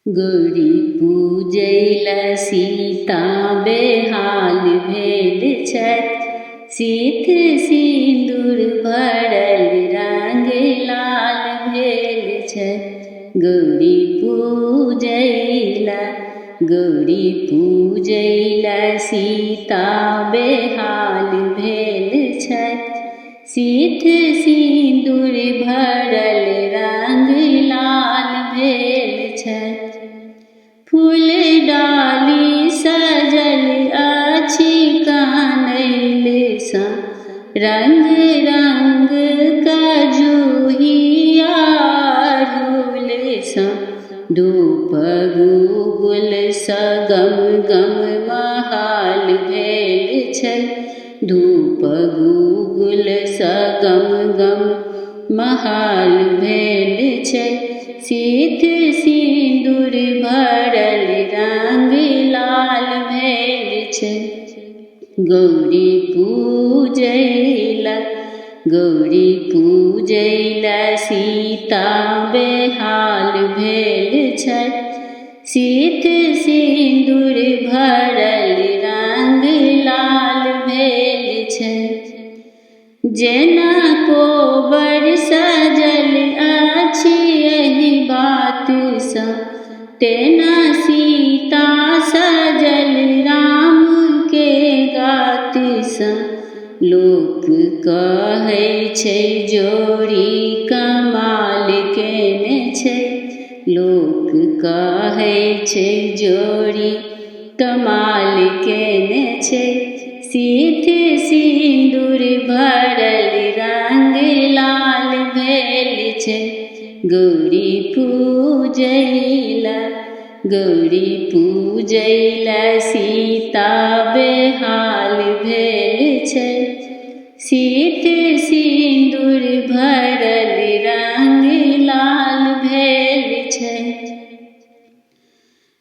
गौरी पूजैला सीता बेहाल भेल छथि। सीत सिन्दूर भरल रंग लाल भेल छथि। गौरी पूजैला सीता बेहाल भेल छथि। सीत सिन्दूर भरल रंग लाल भेल छथि। फूल डाली सजल अछि कनैल सँ, रंग रंग कजूहिया अड़हुल सँ। धूप गुगुल सँ गम गम महाल भेल छै। धूप गुगुल सँ गम गम महाल भेल छै। सीत सिन्दूर भरल रंग लाल भेल छै। गौरी पूजैला सीता बेहाल भेल छथि। सीत सिन्दूर भरल रंग लाल भेल छै। जेना कोबर सजल अछि एहि बात सँ, तेना सीता सजल राम के गात सँ। लोक कहै छै जोड़ी कमाल केने छै। लोक कहै छै जोड़ी कमाल केने छै। सीत सिन्दूर भरल रंग लाल भेल छै। गौरी पूजैला सीता बेहाल भेल छै। सीत सिन्दूर भरल रंग लाल भेल छै।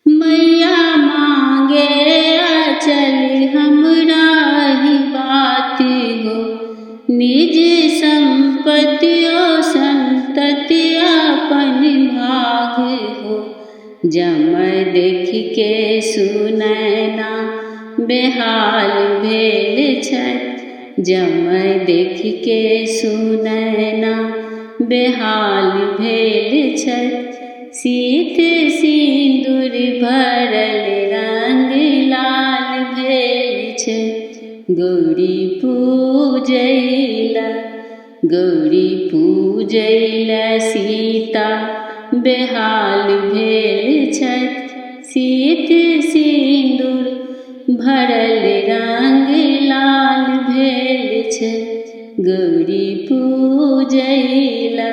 मैया मांगे अचल हमरा ही बात हो, निज संपत्तियों संतति अपन भाग हो। जमय देख के सुनैना बेहाल भेल छथि। जमय देख के सुनैना बेहाल भेल छथि। सीत सिन्दूर भरल रंग लाल भेल छै। गौरी पूजैला सीता बेहाल भेल छथि। सीत सिन्दूर भरल रंग लाल भेल छै। गौरी पूजैला।